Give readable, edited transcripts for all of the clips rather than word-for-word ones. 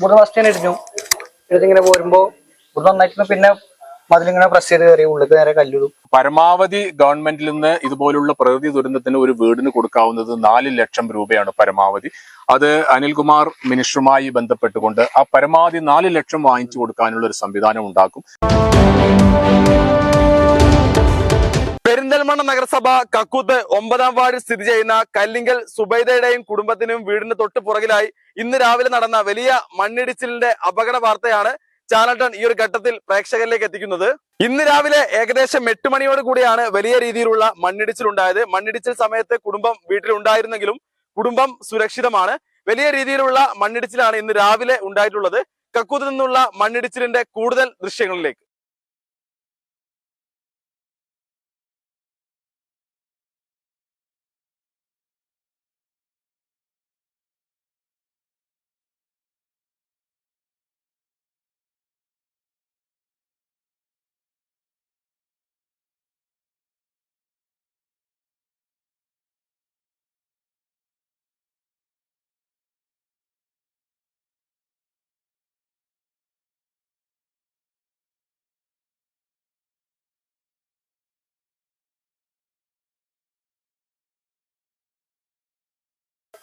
ഇവിടെ ഫസ്റ്റ് തന്നെ ഇടിഞ്ഞു. ഇതിങ്ങനെ പോരുമ്പോ ഇവിടെ നന്നായിട്ട് പിന്നെ മതിലിങ്ങനെ പ്രസ് ചെയ്ത് കയറി ഉള്ളിൽ നേരെ കല്ലിടും. പരമാവധി ഗവൺമെന്റിൽ നിന്ന് ഇതുപോലുള്ള പ്രകൃതി ദുരന്തത്തിന് ഒരു വീടിന് കൊടുക്കാവുന്നത് 4 ലക്ഷം രൂപയാണ് പരമാവധി. അത് അനിൽകുമാർ മിനിസ്റ്ററുമായി ബന്ധപ്പെട്ടുകൊണ്ട് ആ പരമാവധി 4 ലക്ഷം വാങ്ങിച്ചു കൊടുക്കാനുള്ള ഒരു സംവിധാനം ഉണ്ടാക്കും. പെരിന്തൽമണ്ണ നഗരസഭ കക്കൂത്ത് 9-ാം വാർഡിൽ സ്ഥിതി ചെയ്യുന്ന കല്ലിങ്കൽ സുബൈദയുടെയും കുടുംബത്തിനും വീടിന് തൊട്ട് പുറകിലായി ഇന്ന് രാവിലെ നടന്ന വലിയ മണ്ണിടിച്ചിലിന്റെ അപകട വാർത്തയാണ് ചാനൽ 10 ഈ ഒരു ഘട്ടത്തിൽ പ്രേക്ഷകരിലേക്ക് എത്തിക്കുന്നത്. ഇന്ന് രാവിലെ ഏകദേശം 8 മണിയോട് കൂടിയാണ് വലിയ രീതിയിലുള്ള മണ്ണിടിച്ചിൽ ഉണ്ടായത്. മണ്ണിടിച്ചിൽ സമയത്ത് കുടുംബം വീട്ടിലുണ്ടായിരുന്നെങ്കിലും കുടുംബം സുരക്ഷിതമാണ്. വലിയ രീതിയിലുള്ള മണ്ണിടിച്ചിലാണ് ഇന്ന് രാവിലെ ഉണ്ടായിട്ടുള്ളത്. കക്കൂത്ത് നിന്നുള്ള മണ്ണിടിച്ചിലിന്റെ കൂടുതൽ ദൃശ്യങ്ങളിലേക്ക്.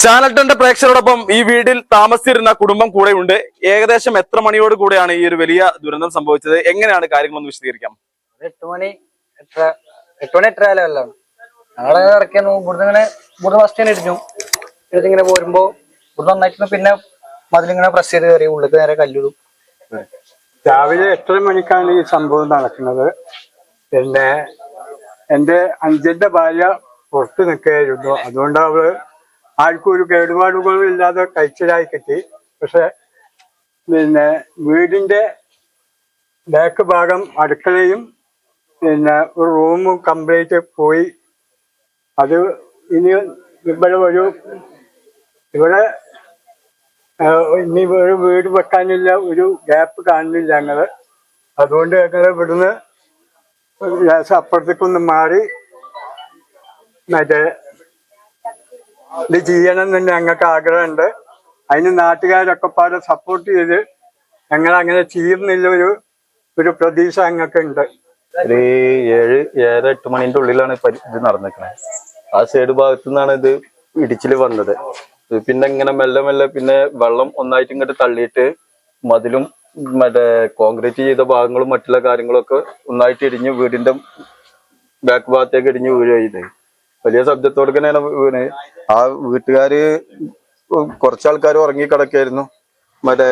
ചാനൽ 10 പ്രേക്ഷകരോടൊപ്പം ഈ വീട്ടിൽ താമസിച്ചിരുന്ന കുടുംബം കൂടെയുണ്ട്. ഏകദേശം എത്ര മണിയോട് കൂടെയാണ് ഈ ഒരു വലിയ ദുരന്തം സംഭവിച്ചത്? എങ്ങനെയാണ് കാര്യങ്ങളൊന്ന് വിശദീകരിക്കാം? 8 മണി 8 കാലമല്ലാണ് ഞങ്ങളെ ഇറക്കിയാണ്. ഇവിടെ ഫസ്റ്റ് തന്നെ ഇടിഞ്ഞു. ഇതിങ്ങനെ പോരുമ്പോ ഇവിടെ നന്നായിട്ട് പിന്നെ മതിലിങ്ങനെ പ്രസ് ചെയ്ത് കയറി ഉള്ളിൽ നേരെ കല്ലിടും. രാവിലെ 8 മണിക്കാണ് ഈ സംഭവം നടക്കുന്നത്. പിന്നെ എൻ്റെ അഞ്ചന്റെ ഭാര്യ പുറത്ത് നിൽക്കുകയായിരുന്നു. അതുകൊണ്ട് അവള് ആർക്കും ഒരു കേടുപാടുകളും ഇല്ലാതെ കഴിച്ചിലായി കിട്ടി. പക്ഷെ പിന്നെ വീടിന്റെ ബാക്ക് ഭാഗം അടുക്കളയും പിന്നെ ഒരു റൂമും കംപ്ലീറ്റ് പോയി. അത് ഇനി ഇവിടെ ഇനി ഒരു വീട് വെക്കാനില്ല ഒരു ഗ്യാപ്പ് കാണുന്നില്ല ഞങ്ങള്. അതുകൊണ്ട് ഞങ്ങള് ഇവിടുന്ന് അപ്പുറത്തേക്കൊന്ന് മാറി മറ്റേ ഇത് ചെയ്യണം എന്ന് ഞങ്ങൾക്ക് ആഗ്രഹമുണ്ട്. അതിന് നാട്ടുകാരൊക്കെ പാടെ സപ്പോർട്ട് ചെയ്ത് ഞങ്ങൾ അങ്ങനെ ചെയ്യുന്നില്ല ഒരു പ്രതീക്ഷ ഞങ്ങൾക്ക് ഉണ്ട്. ഒരു 7-8 മണിന്റെ ഉള്ളിലാണ് ഇത് നടന്നിരിക്കുന്നത്. ആ സൈഡ് ഭാഗത്തു നിന്നാണ് ഇത് ഇടിച്ചില് വന്നത്. പിന്നെ ഇങ്ങനെ മെല്ലെ മെല്ലെ പിന്നെ വെള്ളം ഒന്നായിട്ട് ഇങ്ങോട്ട് തള്ളിയിട്ട് മതിലും മറ്റേ കോൺക്രീറ്റ് ചെയ്ത ഭാഗങ്ങളും മറ്റുള്ള കാര്യങ്ങളൊക്കെ ഒന്നായിട്ട് ഇടിഞ്ഞ് വീടിന്റെ ബാക്ക് ഭാഗത്തേക്ക് ഇടിഞ്ഞ് വീഴുകയത്. വലിയ ശബ്ദത്തോടെ തന്നെയാണ് വീണ്. ആ വീട്ടുകാര് കുറച്ചാൾക്കാർ ഉറങ്ങിക്കിടക്കായിരുന്നു. മറ്റേ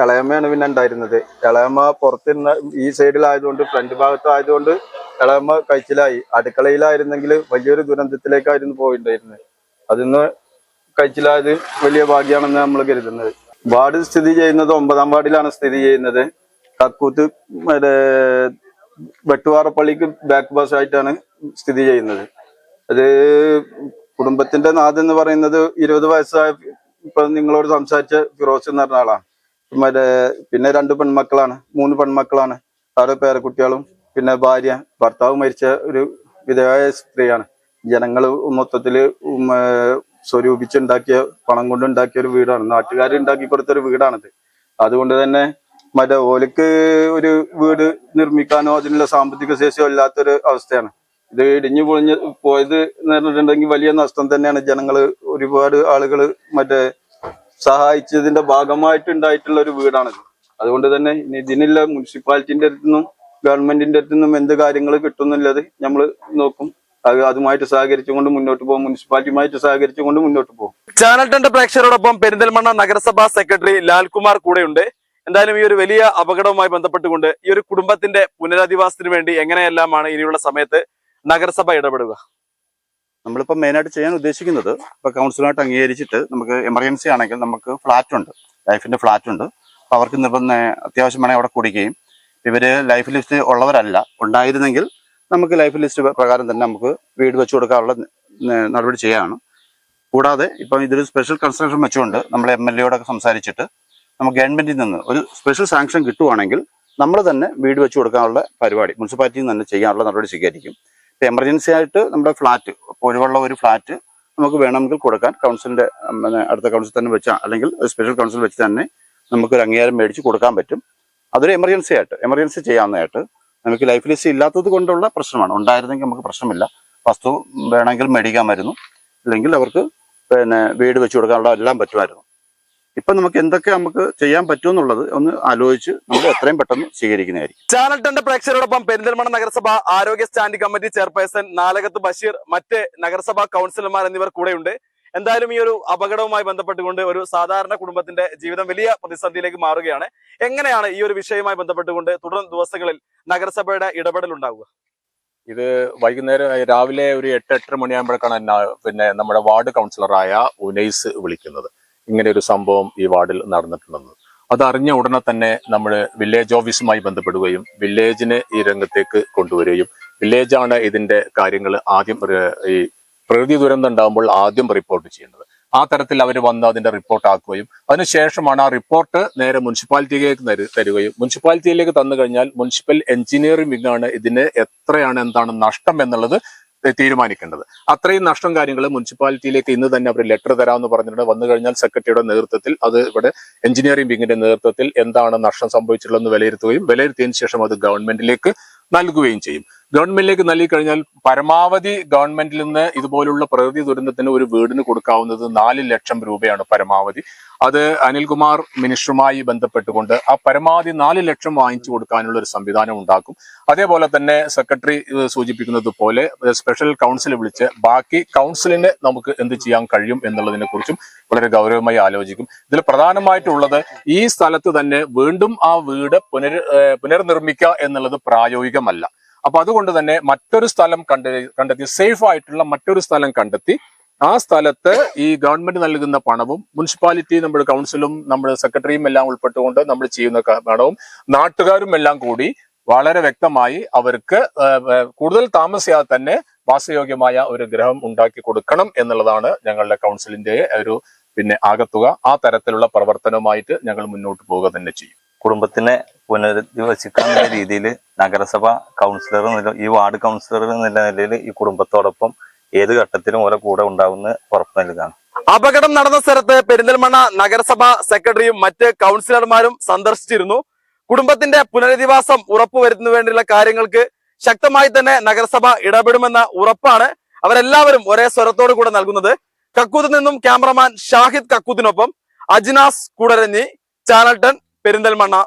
ഇളയമ്മയാണ് പിന്നെ ഉണ്ടായിരുന്നത്. ഇളയമ്മ പുറത്തിരുന്ന ഈ സൈഡിലായതുകൊണ്ട് ഫ്രണ്ട് ഭാഗത്തായതുകൊണ്ട് ഇളയമ്മ കഴിച്ചിലായി. അടുക്കളയിലായിരുന്നെങ്കിൽ വലിയൊരു ദുരന്തത്തിലേക്കായിരുന്നു പോയിട്ടുണ്ടായിരുന്നത്. അതിന്ന് കഴിച്ചിലായത് വലിയ ഭാഗ്യമാണെന്ന് നമ്മൾ കരുതുന്നത്. വാർഡ് സ്ഥിതി ചെയ്യുന്നത് 9-ാം വാർഡിലാണ് സ്ഥിതി ചെയ്യുന്നത്. കക്കൂത്ത് മറ്റേ വെട്ടുപാറപ്പള്ളിക്ക് ബാക്ക് ബസ് ആയിട്ടാണ് സ്ഥിതി ചെയ്യുന്നത്. അത് കുടുംബത്തിന്റെ നാഥ് എന്ന് പറയുന്നത് 20 വയസ്സായ ഇപ്പൊ നിങ്ങളോട് സംസാരിച്ച ഫിറോസ് എന്ന് പറഞ്ഞ ആളാണ്. മറ്റേ പിന്നെ 2 പെൺമക്കളാണ്, 3 പെൺമക്കളാണ്. 6 പേരക്കുട്ടികളും പിന്നെ ഭാര്യ. ഭർത്താവ് മരിച്ച ഒരു വിധവയായ സ്ത്രീയാണ്. ജനങ്ങള് മൊത്തത്തില് സ്വരൂപിച്ചുണ്ടാക്കിയ പണം കൊണ്ടുണ്ടാക്കിയ ഒരു വീടാണ്. നാട്ടുകാർ ഉണ്ടാക്കി കൊടുത്തൊരു വീടാണിത്. അതുകൊണ്ട് തന്നെ മറ്റേ ഓലിക്ക് ഒരു വീട് നിർമ്മിക്കാനോ അതിനുള്ള സാമ്പത്തിക ശേഷിയോ ഇല്ലാത്തൊരു അവസ്ഥയാണ്. ഇത് ഇടിഞ്ഞു പൊളിഞ്ഞ് പോയത് എന്ന് പറഞ്ഞിട്ടുണ്ടെങ്കിൽ വലിയ നഷ്ടം തന്നെയാണ്. ജനങ്ങള് ഒരുപാട് ആളുകൾ മറ്റേ സഹായിച്ചതിന്റെ ഭാഗമായിട്ട് ഉണ്ടായിട്ടുള്ള ഒരു വീടാണിത്. അതുകൊണ്ട് തന്നെ ഇതിനുള്ള മുനിസിപ്പാലിറ്റിന്റെ അടുത്തുനിന്നും ഗവൺമെന്റിന്റെ അടുത്തുനിന്നും എന്ത് കാര്യങ്ങൾ കിട്ടുന്നുള്ളത് നമ്മൾ നോക്കും. അതുമായിട്ട് സഹകരിച്ചുകൊണ്ട് മുന്നോട്ട് പോകും. മുനിസിപ്പാലിറ്റിയുമായിട്ട് സഹകരിച്ചുകൊണ്ട് മുന്നോട്ട് പോകും. ചാനൽ 10 പ്രേക്ഷകരോടൊപ്പം പെരിന്തൽമണ്ണ നഗരസഭാ സെക്രട്ടറി ലാൽകുമാർ കൂടെയുണ്ട്. എന്തായാലും ഈ ഒരു വലിയ അപകടവുമായി ബന്ധപ്പെട്ടുകൊണ്ട് ഈ ഒരു കുടുംബത്തിന്റെ പുനരധിവാസത്തിന് വേണ്ടി എങ്ങനെയെല്ലാമാണ് ഇനിയുള്ള സമയത്ത് നഗരസഭ ഇടപെടുക? നമ്മളിപ്പോൾ മെയിനായിട്ട് ചെയ്യാൻ ഉദ്ദേശിക്കുന്നത് ഇപ്പോൾ കൗൺസിലുമായിട്ട് അംഗീകരിച്ചിട്ട് നമുക്ക് എമർജൻസി ആണെങ്കിൽ നമുക്ക് ഫ്ലാറ്റ് ഉണ്ട്, ലൈഫിന്റെ ഫ്ലാറ്റ് ഉണ്ട്. അപ്പോൾ അവർക്ക് അത്യാവശ്യം വേണമെങ്കിൽ അവിടെ കുടിക്കുകയും ഇവര് ലൈഫ് ലിസ്റ്റ് ഉള്ളവരല്ല, ഉണ്ടായിരുന്നെങ്കിൽ നമുക്ക് ലൈഫ് ലിസ്റ്റ് പ്രകാരം തന്നെ നമുക്ക് വീട് വെച്ചു കൊടുക്കാനുള്ള നടപടി ചെയ്യാനാണ്. കൂടാതെ ഇപ്പം ഇതൊരു സ്പെഷ്യൽ കൺസ്ട്രക്ഷൻ വെച്ചുകൊണ്ട് നമ്മൾ MLA സംസാരിച്ചിട്ട് നമുക്ക് ഗവൺമെന്റിൽ നിന്ന് ഒരു സ്പെഷ്യൽ സാങ്ഷൻ കിട്ടുവാണെങ്കിൽ നമ്മൾ തന്നെ വീട് വെച്ചു കൊടുക്കാനുള്ള പരിപാടി മുനിസിപ്പാലിറ്റിയിൽ നിന്ന് തന്നെ ചെയ്യാനുള്ള നടപടി സ്വീകരിക്കും. ഇപ്പം എമർജൻസി ആയിട്ട് നമ്മുടെ ഫ്ലാറ്റ് ഒഴിവുള്ള ഒരു ഫ്ലാറ്റ് നമുക്ക് വേണമെങ്കിൽ കൊടുക്കാൻ കൗൺസിലിന്റെ അടുത്ത കൗൺസിൽ തന്നെ വെച്ചാൽ അല്ലെങ്കിൽ സ്പെഷ്യൽ കൗൺസിൽ വെച്ച് തന്നെ നമുക്കൊരു അംഗീകാരം മേടിച്ച് കൊടുക്കാൻ പറ്റും. അതൊരു എമർജൻസി ചെയ്യാവുന്നതായിട്ട്. നമുക്ക് ലൈഫ് ലിസ്റ്റ് ഇല്ലാത്തത് കൊണ്ടുള്ള പ്രശ്നമാണ്. ഉണ്ടായിരുന്നെങ്കിൽ നമുക്ക് പ്രശ്നമില്ല. വസ്തു വേണമെങ്കിൽ മേടിക്കാമായിരുന്നു, ഇല്ലെങ്കിൽ അവർക്ക് വീട് വെച്ച് കൊടുക്കാനുള്ള എല്ലാം പറ്റുമായിരുന്നു. ഇപ്പൊ നമുക്ക് എന്തൊക്കെ നമുക്ക് ചെയ്യാൻ പറ്റുമെന്നുള്ളത് ഒന്ന് ആലോചിച്ച് നമ്മൾ എത്രയും പെട്ടെന്ന് സ്വീകരിക്കുന്നതായിരിക്കും. ചാനൽ 10 പ്രേക്ഷകരോടൊപ്പം പെരിന്തൽമണ്ണ നഗരസഭ ആരോഗ്യ standing committee chairperson Nalakath Basheer, മറ്റ് നഗരസഭാ കൗൺസിലർമാർ എന്നിവർ കൂടെയുണ്ട്. എന്തായാലും ഈ ഒരു അപകടവുമായി ബന്ധപ്പെട്ടുകൊണ്ട് ഒരു സാധാരണ കുടുംബത്തിന്റെ ജീവിതം വലിയ പ്രതിസന്ധിയിലേക്ക് മാറുകയാണ്. എങ്ങനെയാണ് ഈ ഒരു വിഷയവുമായി ബന്ധപ്പെട്ടുകൊണ്ട് തുടർ ദിവസങ്ങളിൽ നഗരസഭയുടെ ഇടപെടൽ ഉണ്ടാവുക? ഇത് വൈകുന്നേരം രാവിലെ ഒരു 8-8:30 മണിയാകുമ്പോഴേക്കാണ് നമ്മുടെ വാർഡ് കൗൺസിലറായ ഉനൈസ് വിളിക്കുന്നത്. ഇങ്ങനെ ഒരു സംഭവം ഈ വാർഡിൽ നടന്നിട്ടുണ്ടെന്ന്. അതറിഞ്ഞ ഉടനെ തന്നെ നമ്മൾ വില്ലേജ് ഓഫീസുമായി ബന്ധപ്പെടുകയും വില്ലേജിനെ ഈ രംഗത്തേക്ക് കൊണ്ടുവരികയും വില്ലേജാണ് ഇതിന്റെ കാര്യങ്ങൾ ആദ്യം ഈ പ്രകൃതി ദുരന്തം ഉണ്ടാകുമ്പോൾ ആദ്യം റിപ്പോർട്ട് ചെയ്യുന്നത്. ആ തരത്തിൽ അവർ വന്ന് അതിന്റെ റിപ്പോർട്ട് ആക്കുകയും അതിനുശേഷമാണ് ആ റിപ്പോർട്ട് നേരെ മുനിസിപ്പാലിറ്റിയിലേക്ക് തരികയും മുനിസിപ്പാലിറ്റിയിലേക്ക് തന്നു കഴിഞ്ഞാൽ മുനിസിപ്പൽ എഞ്ചിനീയറിംഗ് വിങ്ങാണ് ഇതിന് എത്രയാണ് എന്താണ് നഷ്ടം എന്നുള്ളത് തീരുമാനിക്കേണ്ടത്. അത്രയും നഷ്ടം കാര്യങ്ങൾ മുനിസിപ്പാലിറ്റിയിലേക്ക് ഇന്ന് തന്നെ അവർ ലെറ്റർ തരാമെന്ന് പറഞ്ഞിട്ടുണ്ട്. വന്നു കഴിഞ്ഞാൽ സെക്രട്ടറിയുടെ നേതൃത്വത്തിൽ അത് ഇവിടെ എഞ്ചിനീയറിംഗ് വിങ്ങിന്റെ നേതൃത്വത്തിൽ എന്താണ് നഷ്ടം സംഭവിച്ചിട്ടുള്ളതെന്ന് വിലയിരുത്തിയതിനു ശേഷം അത് ഗവൺമെന്റിലേക്ക് നൽകുകയും ചെയ്യും. ഗവൺമെന്റിലേക്ക് നൽകി കഴിഞ്ഞാൽ പരമാവധി ഗവൺമെന്റിൽ നിന്ന് ഇതുപോലുള്ള പ്രകൃതി ദുരന്തത്തിന് ഒരു വീടിന് കൊടുക്കാവുന്നത് 4 ലക്ഷം രൂപയാണ് പരമാവധി. അത് അനിൽകുമാർ മിനിസ്റ്ററുമായി ബന്ധപ്പെട്ടുകൊണ്ട് ആ പരമാവധി 4 ലക്ഷം വാങ്ങിച്ചു കൊടുക്കാനുള്ള ഒരു സംവിധാനം ഉണ്ടാക്കും. അതേപോലെ തന്നെ സെക്രട്ടറി സൂചിപ്പിക്കുന്നത് പോലെ സ്പെഷ്യൽ കൗൺസിൽ വിളിച്ച് ബാക്കി കൗൺസിലിന് നമുക്ക് എന്ത് ചെയ്യാൻ കഴിയും എന്നുള്ളതിനെ കുറിച്ചും വളരെ ഗൗരവമായി ആലോചിക്കും. ഇതിൽ പ്രധാനമായിട്ടുള്ളത് ഈ സ്ഥലത്ത് തന്നെ വീണ്ടും ആ വീട് പുനർനിർമ്മിക്കുക എന്നുള്ളത് പ്രായോഗികമല്ല. അപ്പൊ അതുകൊണ്ട് തന്നെ മറ്റൊരു സ്ഥലം കണ്ടെത്തി സേഫ് ആയിട്ടുള്ള മറ്റൊരു സ്ഥലം കണ്ടെത്തി ആ സ്ഥലത്ത് ഈ ഗവൺമെന്റ് നൽകുന്ന പണവും മുനിസിപ്പാലിറ്റി നമ്മുടെ കൗൺസിലും നമ്മുടെ സെക്രട്ടറിയും എല്ലാം ഉൾപ്പെട്ടുകൊണ്ട് നമ്മൾ ചെയ്യുന്ന പണവും നാട്ടുകാരും എല്ലാം കൂടി വളരെ വ്യക്തമായി അവർക്ക് കൂടുതൽ താമസിയാതെ തന്നെ വാസയോഗ്യമായ ഒരു ഗൃഹം ഉണ്ടാക്കി കൊടുക്കണം എന്നുള്ളതാണ് ഞങ്ങളുടെ കൗൺസിലിന്റെ ഒരു ആകത്തുക. ആ തരത്തിലുള്ള പ്രവർത്തനവുമായിട്ട് ഞങ്ങൾ മുന്നോട്ട് പോവുക തന്നെ ചെയ്യും. കുടുംബത്തിനെ പുനരധിവസിക്കാനുള്ള രീതിയിൽ നഗരസഭ കൗൺസിലർ ഈ വാർഡ് കൗൺസിലർ എന്നുള്ള നിലയിൽ ഈ കുടുംബത്തോടൊപ്പം ഏത് ഘട്ടത്തിലും ഓരോ കൂടെ ഉണ്ടാവുന്ന ഉറപ്പ് നൽകുകയാണ്. അപകടം നടന്ന സ്ഥലത്ത് പെരിന്തൽമണ്ണ നഗരസഭ സെക്രട്ടറിയും മറ്റ് കൗൺസിലർമാരും സന്ദർശിച്ചിരുന്നു. കുടുംബത്തിന്റെ പുനരധിവാസം ഉറപ്പുവരുത്തുന്നതിനു വേണ്ടിയുള്ള കാര്യങ്ങൾക്ക് ശക്തമായി തന്നെ നഗരസഭ ഇടപെടുമെന്ന ഉറപ്പാണ് അവരെല്ലാവരും ഒരേ സ്വരത്തോടു കൂടെ നൽകുന്നത്. കക്കൂത്തിൽ നിന്നും ക്യാമറമാൻ ഷാഹിദ് കക്കൂത്തിനൊപ്പം അജ്നാസ് കൂടരഞ്ഞി, ചാനൽ 10 പെരിന്തൽമണ്ണ.